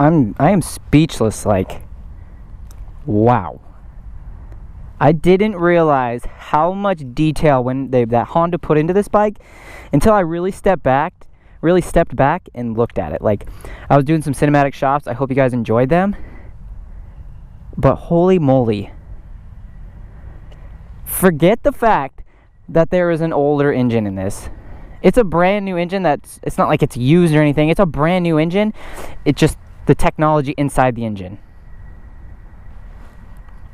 I am speechless. Like, wow. I didn't realize how much detail that Honda put into this bike until I really stepped back and looked at it. Like, I was doing some cinematic shots. I hope you guys enjoyed them. But holy moly. Forget the fact that there is an older engine in this. It's a brand new engine. It's not like it's used or anything. It's a brand new engine. It's just the technology inside the engine.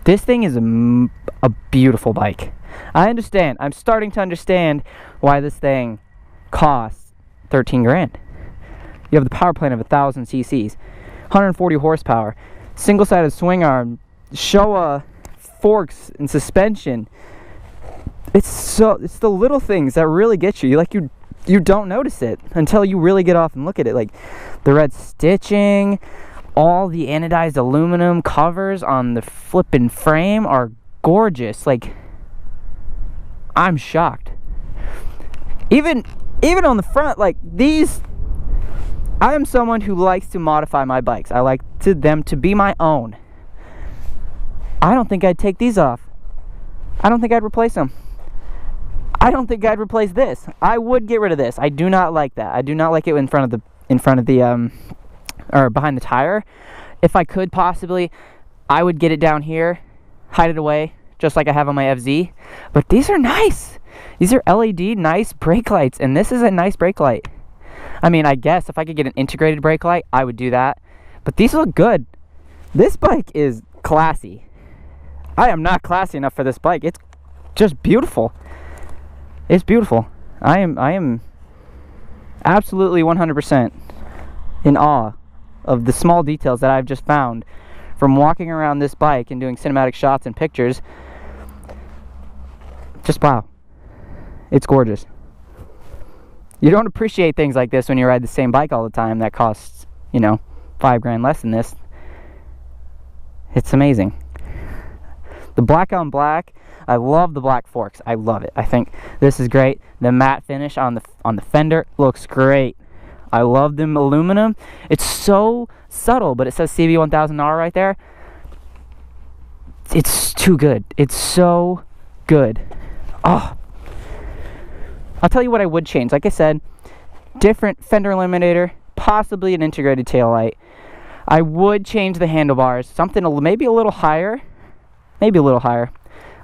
This thing is a beautiful bike. I understand. I'm starting to understand why this thing costs 13 grand. You have the power plant of 1,000 cc's, 140 horsepower, single-sided swing arm, Showa forks and suspension. It's the little things that really get you. You don't notice it until you really get off and look at it. Like the red stitching, all the anodized aluminum covers on the flippin' frame are gorgeous. Like, I'm shocked. Even on the front, like these, I am someone who likes to modify my bikes. I like them to be my own. I don't think I'd take these off. I don't think I'd replace them. I don't think I'd replace this. I would get rid of this. I do not like that. I do not like it in front of the or behind the tire. If I could possibly, I would get it down here, hide it away, just like I have on my FZ. But these are nice. These are LED nice brake lights, and this is a nice brake light. I mean, I guess if I could get an integrated brake light, I would do that. But these look good. This bike is classy. I am not classy enough for this bike. It's just beautiful. It's beautiful. I am absolutely 100% in awe of the small details that I've just found from walking around this bike and doing cinematic shots and pictures. Just wow. It's gorgeous. You don't appreciate things like this when you ride the same bike all the time that costs, you know, 5 grand less than this. It's amazing. The black on black, I love the black forks. I love it. I think this is great. The matte finish on the fender looks great. I love the aluminum. It's so subtle, but it says CB1000R right there. It's too good. It's so good. Oh, I'll tell you what I would change. Like I said, different fender eliminator, possibly an integrated taillight. I would change the handlebars, something maybe a little higher. Maybe a little higher.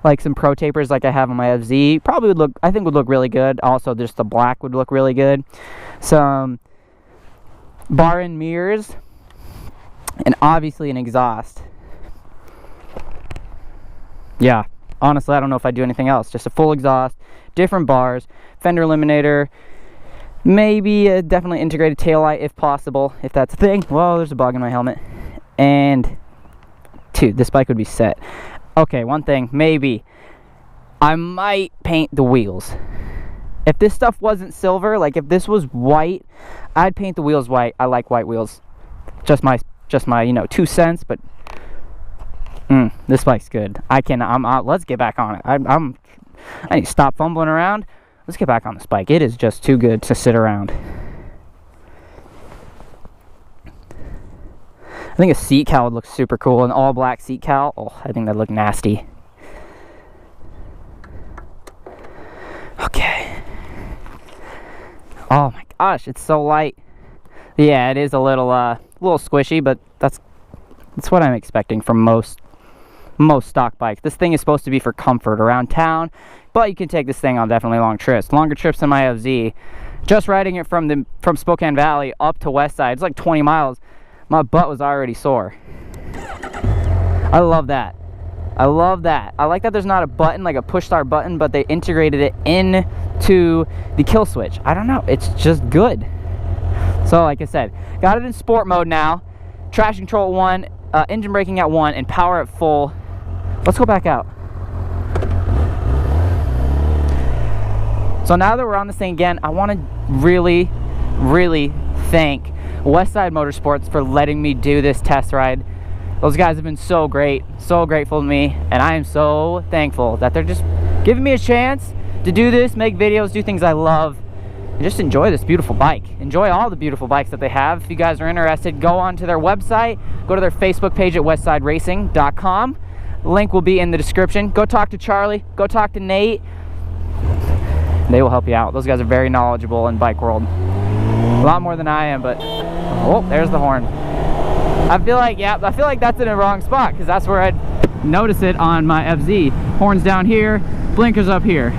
Like some pro tapers like I have on my FZ. Probably would look, I think would look really good. Also, just the black would look really good. Some bar and mirrors. And obviously an exhaust. Yeah. Honestly, I don't know if I'd do anything else. Just a full exhaust, different bars, fender eliminator, maybe a definitely integrated taillight if possible, if that's a thing. Whoa, there's a bug in my helmet. And, dude, this bike would be set. Okay, one thing, maybe I might paint the wheels. If this stuff wasn't silver, like if this was white, I'd paint the wheels white. I like white wheels. Just my, you know, 2 cents, but this bike's good. Let's get back on it. I need to stop fumbling around. Let's get back on this bike. It is just too good to sit around. I think a seat cowl would look super cool. An all black seat cowl. Oh, I think that'd look nasty. Okay. Oh my gosh, it's so light. Yeah, it is a little squishy, but that's what I'm expecting from most stock bikes. This thing is supposed to be for comfort around town, but you can take this thing on definitely long trips. Longer trips than my FZ. Just riding it from Spokane Valley up to Westside, it's like 20 miles. My butt was already sore. I love that. I love that. I like that there's not a button, like a push start button, but they integrated it into the kill switch. I don't know. It's just good. So like I said, got it in sport mode now. Traction control at 1, engine braking at 1, and power at full. Let's go back out. So now that we're on this thing again, I want to really, really thank Westside Motorsports for letting me do this test ride. Those guys have been so great, so grateful to me, and I am so thankful that they're just giving me a chance to do this, make videos, do things I love. and just enjoy this beautiful bike. Enjoy all the beautiful bikes that they have. If you guys are interested, go onto their website, go to their Facebook page at westsideracing.com. Link will be in the description. Go talk to Charlie, go talk to Nate. They will help you out. Those guys are very knowledgeable in bike world. A lot more than I am, but oh, there's the horn. I feel like that's in the wrong spot, because that's where I'd notice it on my FZ. Horns down here, blinkers up here.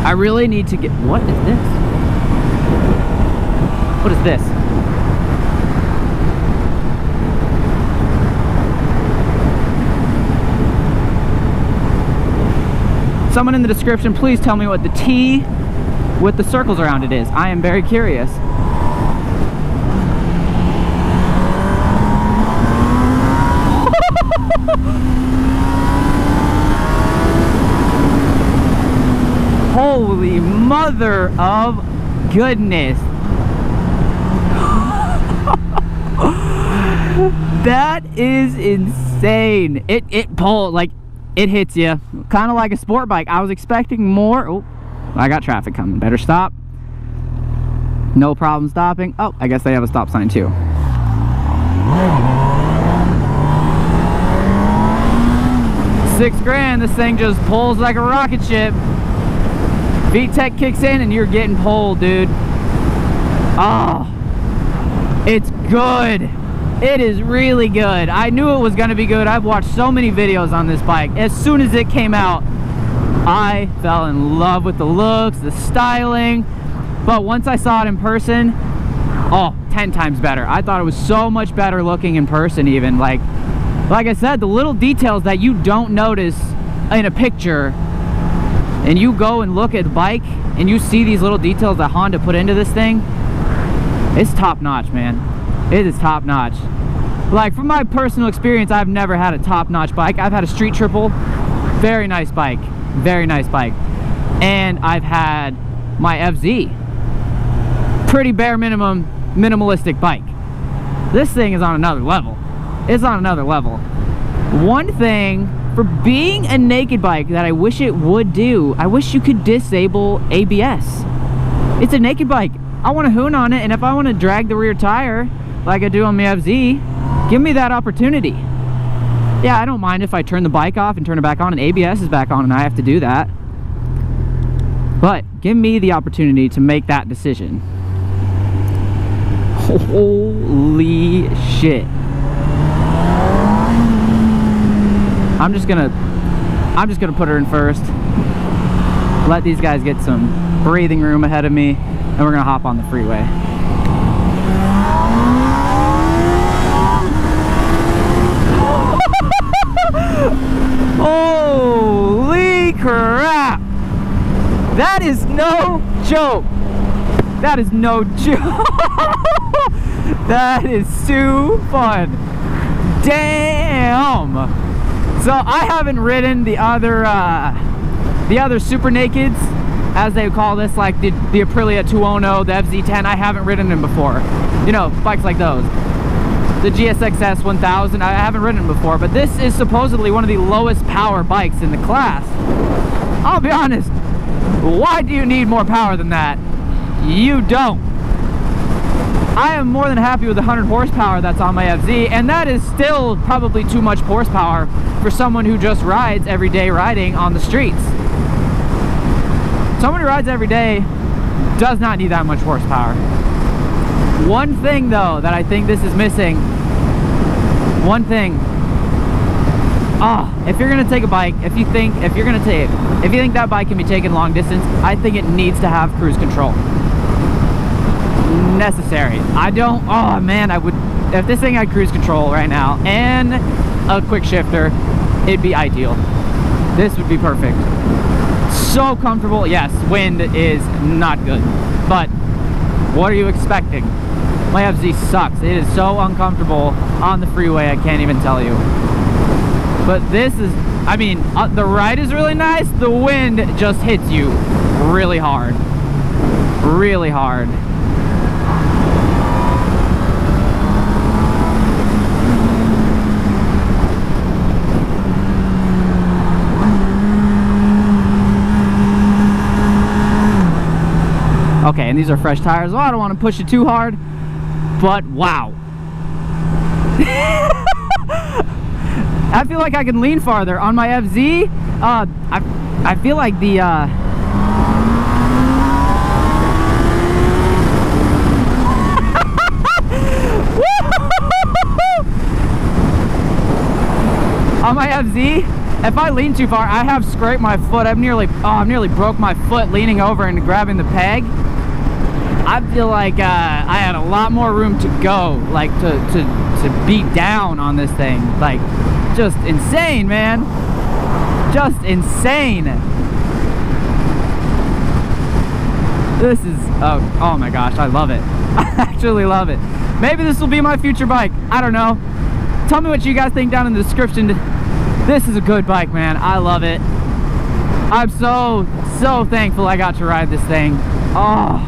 I really need to get, what is this? What is this? Someone in the description, please tell me what the T with the circles around it is. I am very curious. Holy mother of goodness. That is insane. It pulled, like, it hits you kind of like a sport bike. I was expecting more. Oh, I got traffic coming. Better stop. No problem stopping. Oh, I guess they have a stop sign too. $6,000. This thing just pulls like a rocket ship. VTEC kicks in and you're getting pulled, dude. Oh, it's good. It is really good. I knew it was gonna be good. I've watched so many videos on this bike. As soon as it came out, I fell in love with the looks, the styling. But once I saw it in person, oh, 10 times better. I thought it was so much better looking in person even. Like I said, the little details that you don't notice in a picture, and you go and look at the bike and you see these little details that Honda put into this thing, it's top notch, man. It is top notch. Like, from my personal experience, I've never had a top notch bike. I've had a street triple, very nice bike, very nice bike. And I've had my FZ, pretty bare minimum, minimalistic bike. This thing is on another level. It's on another level. One thing for being a naked bike that I wish it would do, I wish you could disable ABS. It's a naked bike. I want to hoon on it, and if I want to drag the rear tire like I do on my FZ, give me that opportunity. Yeah, I don't mind if I turn the bike off and turn it back on and ABS is back on and I have to do that. But give me the opportunity to make that decision. Holy shit. I'm just gonna put her in first. Let these guys get some breathing room ahead of me, and we're gonna hop on the freeway. Holy crap! That is no joke. That is no joke. That is too fun. Damn. So I haven't ridden the other super nakeds, as they call this, like the Aprilia 210, the FZ10. I haven't ridden them before. You know, bikes like those. The GSXS 1000, I haven't ridden before, but this is supposedly one of the lowest power bikes in the class. I'll be honest, why do you need more power than that? You don't. I am more than happy with the 100 horsepower that's on my FZ, and that is still probably too much horsepower for someone who just rides everyday riding on the streets. Someone who rides every day does not need that much horsepower. One thing though that I think this is missing, one thing, if you're gonna take a bike, if you think that bike can be taken long distance, I think it needs to have cruise control. Necessary. I don't, oh man, I would, if this thing had cruise control right now and a quick shifter, it'd be ideal. This would be perfect. So comfortable. Yes, wind is not good, but what are you expecting? My FZ sucks. It is so uncomfortable on the freeway, I can't even tell you. But this is, I mean, the ride is really nice. The wind just hits you really hard. Really hard. Okay, and these are fresh tires. Well, I don't want to push it too hard, but wow. I feel like I can lean farther on my FZ. I feel like the on my FZ, if I lean too far, I have scraped my foot. I've nearly broke my foot leaning over and grabbing the peg. I feel like I had a lot more room to go, like to beat down on this thing. Like, just insane, man. Just insane. This is, oh my gosh, I love it. I actually love it. Maybe this will be my future bike. I don't know. Tell me what you guys think down in the description. This is a good bike, man. I love it. I'm so thankful I got to ride this thing. Oh,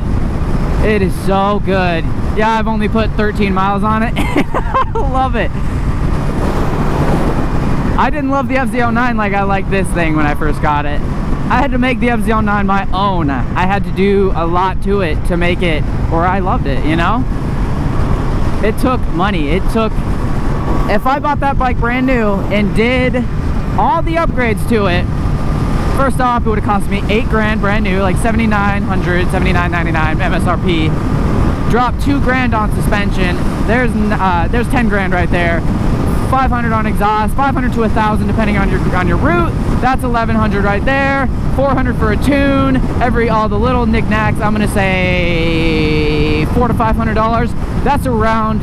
it is so good. Yeah, I've only put 13 miles on it. I love it. I didn't love the FZ09 like I liked this thing when I first got it. I had to make the FZ09 my own. I had to do a lot to it to make it where I loved it, you know? It took money. It took... If I bought that bike brand new and did all the upgrades to it, first off, it would have cost me $8 grand brand new, like $7,900, $7,999 MSRP. Drop $2 grand on suspension. There's 10 grand right there. 500 on exhaust, 500 to 1,000 depending on your route. That's 1,100 right there. 400 for a tune. All the little knickknacks, I'm gonna say $400 to $500. That's around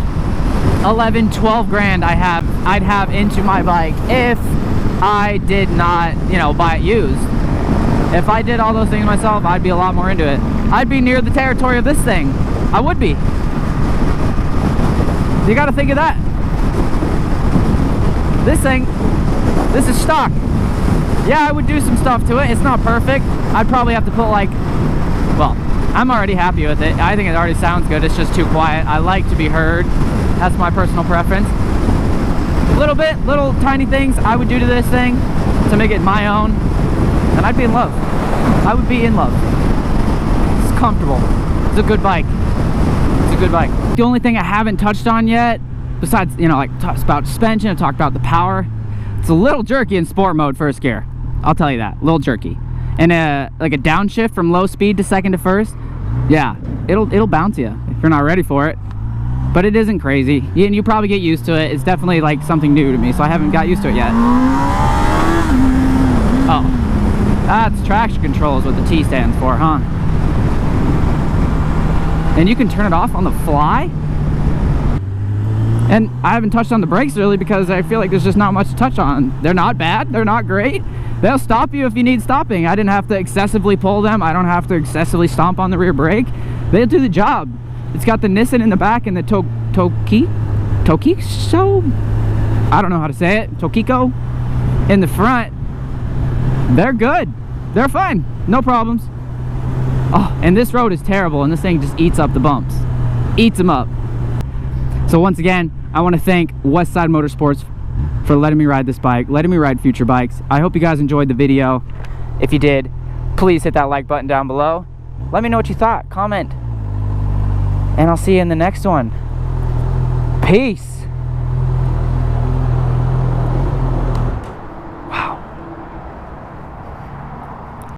11, 12 grand I'd have into my bike if I did not, you know, buy it used. If I did all those things myself, I'd be a lot more into it. I'd be near the territory of this thing. I would be. You gotta think of that. This thing, this is stock. Yeah, I would do some stuff to it. It's not perfect. I'd probably have to put like, well, I'm already happy with it. I think it already sounds good. It's just too quiet. I like to be heard. That's my personal preference. Little tiny things I would do to this thing to make it my own, and I'd be in love. I would be in love. It's comfortable. It's a good bike. It's a good bike. The only thing I haven't touched on yet, besides, you know, like about suspension, I talked about the power. It's a little jerky in sport mode first gear. I'll tell you that. A little jerky. And like a downshift from low speed to second to first. Yeah, it'll bounce you if you're not ready for it. But it isn't crazy. And you probably get used to it. It's definitely like something new to me, so I haven't got used to it yet. Oh, that's traction control is what the T stands for, huh? And you can turn it off on the fly? And I haven't touched on the brakes really because I feel like there's just not much to touch on. They're not bad, they're not great. They'll stop you if you need stopping. I didn't have to excessively pull them. I don't have to excessively stomp on the rear brake. They'll do the job. It's got the Nissan in the back and the Tokiso? I don't know how to say it. Tokiko in the front. They're good. They're fine. No problems. Oh, and this road is terrible, and this thing just eats up the bumps. Eats them up. So once again, I want to thank Westside Motorsports for letting me ride this bike, letting me ride future bikes. I hope you guys enjoyed the video. If you did, please hit that like button down below. Let me know what you thought. Comment. And I'll see you in the next one. Peace.